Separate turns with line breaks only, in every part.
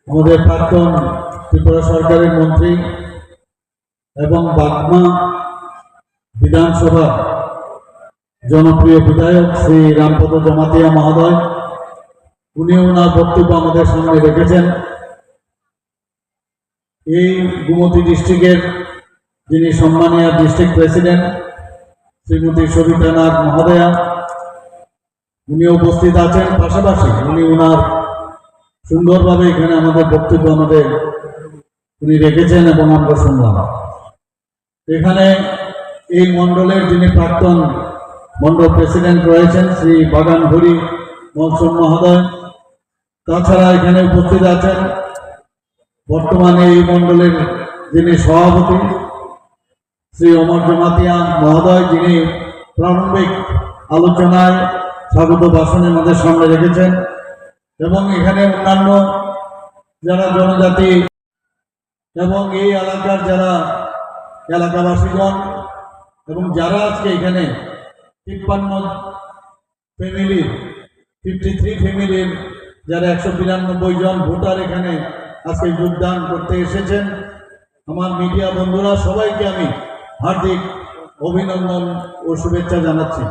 আমাদের প্রাক্তন ত্রিপুরা সরকারের মন্ত্রী এবং বাগমা বিধানসভা জনপ্রিয় বিধায়ক শ্রী রামপদ জমাতিয়া মহোদয়, উনি ওনার বক্তব্য আমাদের সামনে রেখেছেন। এই গোমতী ডিস্ট্রিক্টের যিনি সম্মানীয় ডিস্ট্রিক্ট প্রেসিডেন্ট শ্রীমতী সবিতা নাথ মহোদয়া, উনি উপস্থিত আছেন। পাশাপাশি উনি ওনার সুন্দরভাবে এখানে আমাদের বক্তব্য উনি রেখেছেন এবং আমরা শুনলাম। এখানে এই মণ্ডলের যিনি প্রাক্তন মণ্ডল প্রেসিডেন্ট রয়েছেন শ্রী বাগানঘড়ি মহসন মহোদয়, তাছাড়া এখানে উপস্থিত আছেন বর্তমানে এই মণ্ডলের যিনি সভাপতি শ্রী অমর জমাতিয়া মহোদয়, যিনি প্রারম্ভিক আলোচনায় স্বাগত ভাষণে আমাদের সামনে রেখেছেন। এবং এখানে অন্যান্য যারা জনজাতি এবং এই এলাকার যারা এলাকাবাসীগণ এবং যারা আজকে এখানে 53 ফ্যামিলির যারা 192 জন ভোটার এখানে আজকে যোগদান করতে এসেছেন, আমার মিডিয়া বন্ধুরা, সবাইকে আমি হার্দিক অভিনন্দন ও শুভেচ্ছা জানাচ্ছি।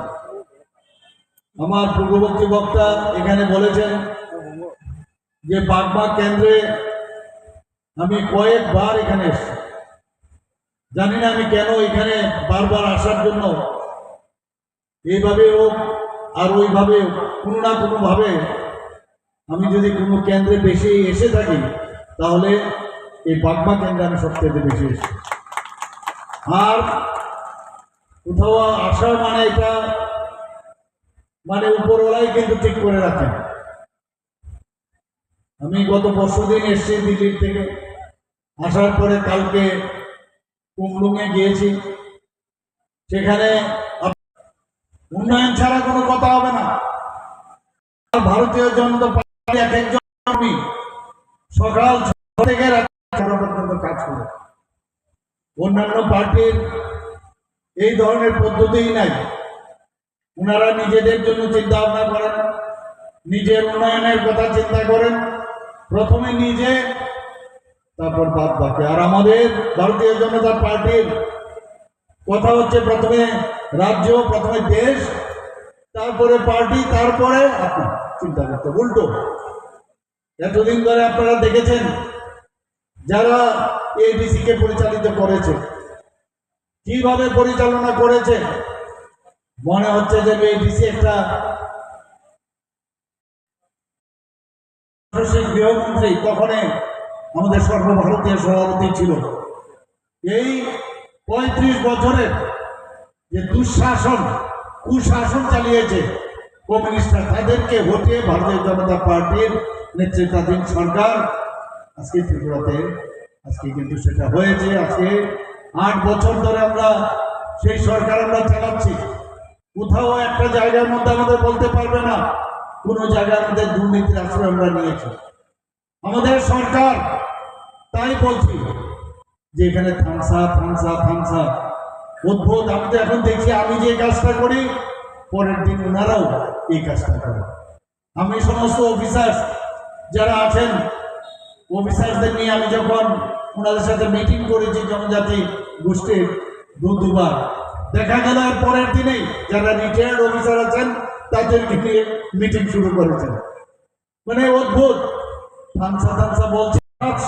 আমার পূর্ববর্তী বক্তা এখানে বলেছেন যে বাগমা কেন্দ্রে আমি কয়েকবার এখানে এসেছি, জানি না আমি কেন এখানে বারবার আসার জন্য এইভাবে হোক আর ওইভাবে কোনো না কোনোভাবে আমি যদি কোনো কেন্দ্রে বেশি এসে থাকি, তাহলে এই বাগমা কেন্দ্রে আমি সবচেয়ে বেশি এসেছি। আর কোথাও আসা মানে এটা উপরওয়ালাই কিন্তু ঠিক করে রাখেন। আমি গত পরশুদিন এসেছি দিল্লির থেকে, আসার পরে কালকে কুমলুঙে গিয়েছি। সেখানে উন্নয়ন ছাড়া কোনো কথা হবে না। ভারতীয় জনতা পার্টি এক একজন কর্মী সকাল থেকে রাত পর্যন্ত কাজ করে। অন্যান্য পার্টির এই ধরনের পদ্ধতিই নাই। ওনারা নিজেদের জন্য চিন্তা ভাবনা করেন, নিজের উন্নয়নের কথা চিন্তা করেন, প্রথমে নিজে তারপর বাদ বাকি। আর আমাদের ভারতীয় জনতা পার্টির কথা হচ্ছে প্রথমে রাজ্য, প্রথমে দেশ, তারপরে পার্টি, তারপরে আপনি চিন্তা করতে। উল্টো এতদিন ধরে আপনারা দেখেছেন যারা এডিসি কে পরিচালিত করেছে, কিভাবে পরিচালনা করেছে, মনে হচ্ছে যে এডিসি একটা গৃহমন্ত্রী, তখনই আমাদের সর্বভারতীয় সভাপতি ছিল। এই 35 বছরের যে কুশাসন চালিয়েছে কমিউনিস্টরা, তাদেরকে হটিয়ে ভারতীয় জনতা পার্টির নেতৃত্বাধীন সরকার আজকে ত্রিপুরাতে আজকে কিন্তু সেটা হয়েছে। আজকে 8 বছর ধরে আমরা সেই সরকার আমরা চালাচ্ছি। কোথাও একটা জায়গার মধ্যে আমাদের বলতে পারবে না কোন জায়গার মধ্যে দুর্নীতির আশ্রয় আমরা নিয়েছি। আমাদের সরকার তাই বলছি যে এখানে থামসা অদ্ভুত। আমি তো এখন দেখছি আমি যে কাজটা করি পরের দিন ওনারাও এই কাজটা করে। আমি সমস্ত অফিসার যারা আছেন, অফিসারদের নিয়ে আমি যখন ওনাদের সাথে মিটিং করেছি জনজাতি গোষ্ঠীর দুবার, দেখা গেল পরের দিনেই যারা রিটায়ার্ড অফিসার আছেন তাদেরকে নিয়ে মিটিং শুরু করেছেন। অদ্ভুত। থামসা বলছে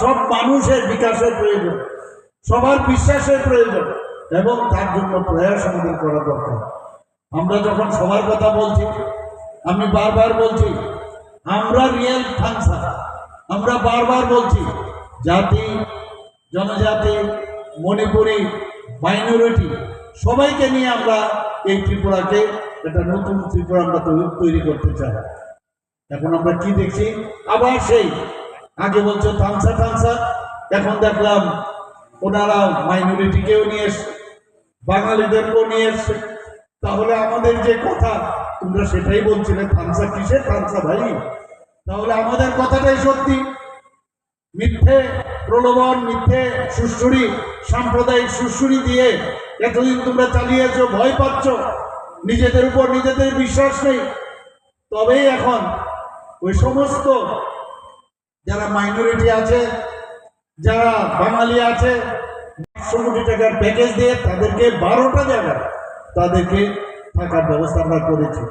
সব মানুষের বিকাশের প্রয়োজন, সবার বিশ্বাসের প্রয়োজন এবং তার জন্য প্রয়াস আমাদের করা দরকার। আমরা যখন সবার কথা বলছি, আমি বারবার বলছি আমরা রিয়েল থামসা। আমরা বারবার বলছি জাতি, জনজাতি, মণিপুরি, মাইনরিটি সবাইকে নিয়ে আমরা এই ত্রিপুরাকে একটা নতুন ত্রিপুরা আমরা তৈরি করতে চাই। এখন আমরা কি দেখছি, আবার সেই আগে বলছো থামসা, এখন দেখলাম ওনারা মাইনরিটিকেও নিয়ে এসছে, বাঙালিদেরকেও নিয়ে এসছে। তাহলে আমাদের যে কথা তোমরা সেটাই বলছিলে, থামসা কিসের থামসা ভাই? তাহলে আমাদের কথাটাই সত্যি। মিথ্যে প্রলোভন, মিথ্যে সুশ্রুরি, সাম্প্রদায়িক সুশ্রুরি দিয়ে এতদিন তোমরা চালিয়েছো, ভয় পাচ্ছ, নিজেদের উপর নিজেদের বিশ্বাস নেই। তবেই এখন ওই সমস্ত যারা মাইনরিটি আছে, যারা বাঙালি আছে, 100 কোটি টাকার প্যাকেজ দিয়ে তাদেরকে 12টা জায়গায় তাদেরকে থাকার ব্যবস্থা আমরা করেছি।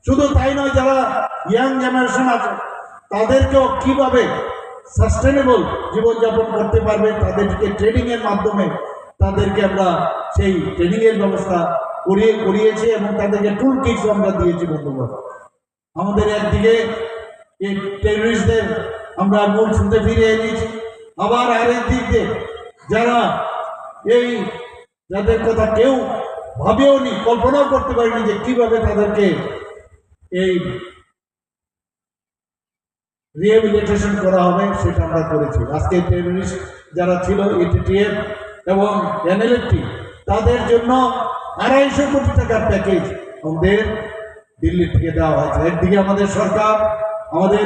শুধু তাই নয়, যারা ইয়াং জেনারেশন আছে তাদেরকেও কিভাবে সাস্টেনেবল জীবনযাপন করতে পারবে তাদেরকে ট্রেনিংয়ের মাধ্যমে তাদেরকে আমরা সেই ট্রেনিংয়ের ব্যবস্থা করিয়েছি এবং তাদেরকে টুল কিটস আমরা দিয়েছি। বন্ধুগণ, আমাদের একদিকে এই টেররিস্টদের আমরা মূল ছুটে ফিরে এনেছি, আবার আরেক দিক দিয়ে যারা যাদের কথা কেউ ভাবেও নি, কল্পনাও করতে পারিনি যে কিভাবে তাদেরকে এই রিহ্যাবিলিটেশন করা হবে, সেটা আমরা করেছি। আজকে টেররিস্ট যারা ছিল এটিটিএফ এবং এনএলএফটি, তাদের জন্য 250 কোটি টাকার প্যাকেজ আমাদের দিল্লি থেকে দেওয়া হয়েছে। একদিকে আমাদের সরকার, আমাদের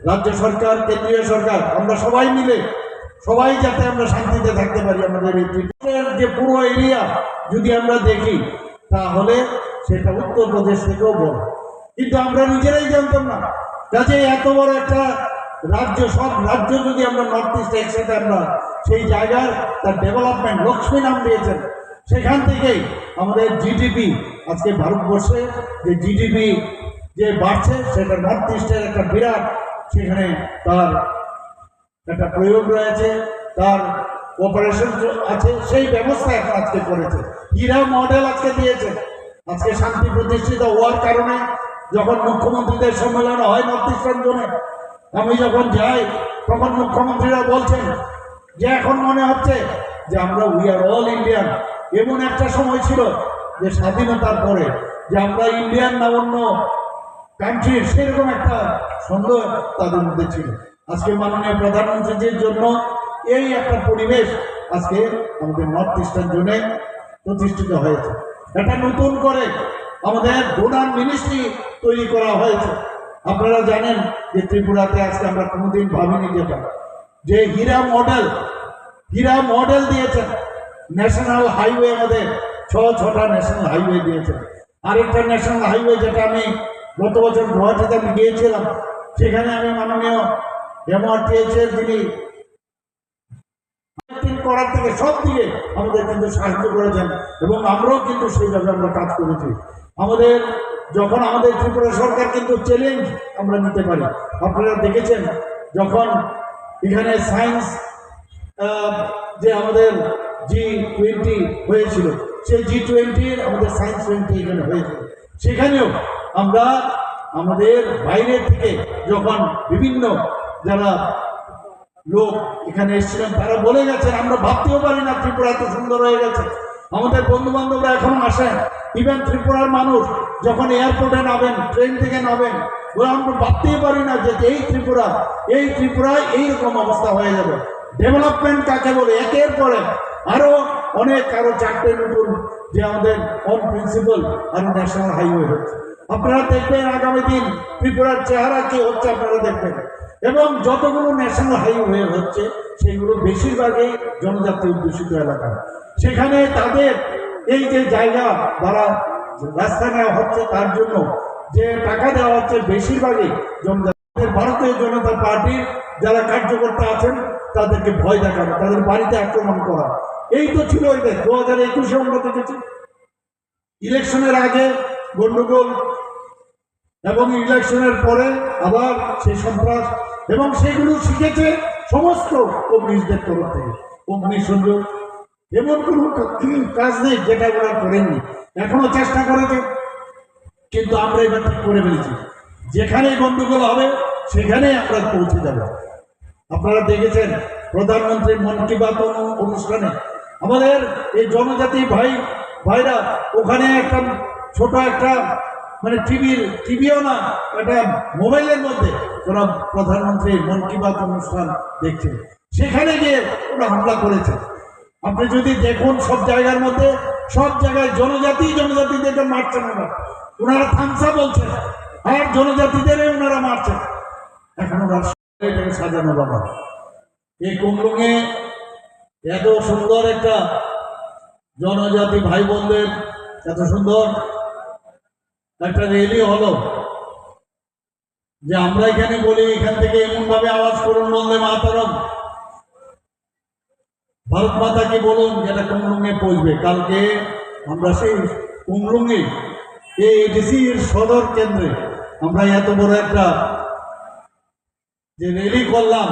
রাজ্য সরকার, কেন্দ্রীয় সরকার, আমরা সবাই মিলে সবাই যাতে আমরা শান্তিতে থাকতে পারি। আমাদের এই ত্রিপুরার যে পুরো এরিয়া যদি আমরা দেখি তাহলে সেটা উত্তরপ্রদেশ থেকেও বড়, কিন্তু আমরা নিজেরাই জানতাম না। কাজে এত বড় একটা রাজ্য, সব রাজ্য যদি আমরা নর্থ ইস্ট একসাথে আমরা সেই জায়গার তার ডেভেলপমেন্ট লক্ষ্মী নাম দিয়েছেন, সেখান থেকেই আমাদের জিডিপি আজকে ভারতবর্ষে যে জিডিপি যে বাড়ছে সেটা নর্থ ইস্টের একটা বিরাট সেখানে তার একটা প্রয়োগ রয়েছে, তার অপারেশন আছে, সেই ব্যবস্থা এখন আজকে করেছে। হীরা মডেল আজকে দিয়েছে। আজকে শান্তি প্রতিষ্ঠিত হওয়ার কারণে যখন মুখ্যমন্ত্রীদের সম্মেলন হয় নর্থ ইস্টার্ন জোনে, আমি যখন যাই তখন মুখ্যমন্ত্রীরা বলছেন যে এখন মনে হচ্ছে যে আমরা উই আর অল ইন্ডিয়ান। এমন একটা সময় ছিল যে স্বাধীনতার পরে যে আমরা ইন্ডিয়ান না অন্য কান্ট্রির, সেরকম একটা সন্দেহ তাদের মধ্যে ছিল। আজকে মাননীয় প্রধানমন্ত্রীর জন্য এই একটা পরিবেশ আজকে আমাদের নর্থ ইস্টার্ন জোনে প্রতিষ্ঠিত হয়েছে। এটা নতুন করে আমাদের ডোনার মিনিস্ট্রি তৈরি করা হয়েছে। আপনারা জানেন যে ত্রিপুরাতে আজকে আমরা কোনোদিন ভাবিনি যেটা যে হীরা মডেল দিয়েছেন। ন্যাশনাল হাইওয়ে আমাদের 6টা ন্যাশনাল হাইওয়ে দিয়েছেন। আরেকটা ন্যাশনাল হাইওয়ে যেটা আমি গত বছর গুয়াহাটিতে আমি গিয়েছিলাম, সেখানে আমি মাননীয় MRTH এর যিনি করার থেকে সব দিকে আমাদের কিন্তু সাহায্য করেছেন এবং আমরাও কিন্তু সেইভাবে আমরা কাজ করেছি। আমাদের যখন আমাদের ত্রিপুরা সরকার কিন্তু চ্যালেঞ্জ আমরা নিতে পারি। আপনারা দেখেছেন যখন এখানে সায়েন্স যে আমাদের G20 হয়েছিল, সেই G20 আমাদের সায়েন্স 20 এখানে হয়েছিল। সেখানেও আমরা আমাদের বাইরের থেকে যখন বিভিন্ন যারা লোক এখানে এসেছিলেন তারা বলে গেছেন আমরা ভাবতেও পারি না ত্রিপুরা এত সুন্দর হয়ে গেছে। আমাদের বন্ধু বান্ধবরা এখনো আসেন, ইভেন ত্রিপুরার মানুষ যখন এয়ারপোর্টে নামেন, ট্রেন থেকে নামেন, ওরা আমরা ভাবতেই পারি না যে এই ত্রিপুরায় এইরকম অবস্থা হয়ে যাবে। ডেভেলপমেন্ট কাকে বলে, একের পরে আরো 4টে নতুন যে আমাদের অন প্রিন্সিপাল আরো ন্যাশনাল হাইওয়ে হচ্ছে। আপনারা দেখবেন আগামী দিন ত্রিপুরার চেহারা কি হচ্ছে আপনারা দেখবেন। এবং যতগুলো ন্যাশনাল হাইওয়ে হচ্ছে সেগুলো বেশিরভাগই জনজাতি অধ্যুষিত এলাকা। সেখানে তাদের এই যে জায়গা দ্বারা রাস্তা নেওয়া হচ্ছে, তার জন্য যে টাকা দেওয়া হচ্ছে বেশিরভাগই জনজাতিদের। ভারতীয় জনতা পার্টির যারা কার্যকর্তা আছেন তাদেরকে ভয় দেখানো, তাদের বাড়িতে আক্রমণ করা, এই তো ছিল এদের। 2021-এ আমরা দেখেছি ইলেকশনের আগে গন্ডগোল এবং ইলেকশনের পরে আবার সেই সন্ত্রাস, এবং সেগুলো শিখেছে সমস্ত কমিউনিস্টদের তরফ থেকে। অগ্নিসংযোগ এমন কোনো কাজ নেই যেটা ওরা করেননি, এখনো চেষ্টা করেছে, কিন্তু আমরা এবার ঠিক করে ফেলেছি যেখানে গন্ডগোল হবে সেখানেই আমরা পৌঁছে যাব। আপনারা দেখেছেন প্রধানমন্ত্রীর মন কি বাত অনুষ্ঠানে আমাদের এই জনজাতি ভাইরা ওখানে একটা ছোট একটা মানে টিভিও না, একটা মোবাইলের মধ্যে ওরা প্রধানমন্ত্রীর মন কি বাত অনুষ্ঠান দেখছে, সেখানে গিয়ে ওরা হামলা করেছে। আপনি যদি দেখুন সব জায়গার মধ্যে, সব জায়গায় জনজাতিদেরকে মারছেন ওনারা থামসা বলছেন, আর জনজাতিদের ওনারা মারছেন। এখন ওরা সাজানো বাবা এই কুমরুঙে এত সুন্দর একটা জনজাতি ভাই বোনদের এত সুন্দর একটা র্যালি হলো। যে আমরা এখানে বলি, এখান থেকে এমন ভাবে আওয়াজ করুন বন্দে মাতরম, ভারত মাতাকে বলুন, যেটা কুমলুঙ্গে পৌঁছবে। কালকে আমরা সেই কুমলুঙ্গে এডিসির সদর কেন্দ্রে আমরা এত বড় একটা যে র্যালি করলাম,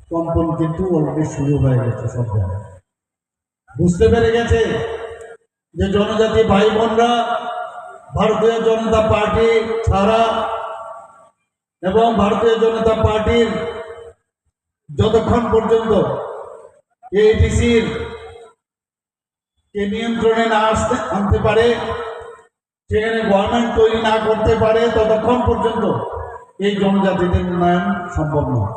কম্পন কিন্তু অলরেডি শুরু হয়ে গেছে। সব জায়গায় বুঝতে পেরে গেছে যে জনজাতি ভাই বোনরা ভারতীয় জনতা পার্টি ছাড়া এবং ভারতীয় জনতা পার্টির যতক্ষণ পর্যন্ত এডিসির কে নিয়ন্ত্রণে না আনতে পারে, সেখানে গভর্নমেন্ট তৈরি না করতে পারে, ততক্ষণ পর্যন্ত এই জনজাতিদের উন্নয়ন সম্ভব নয়।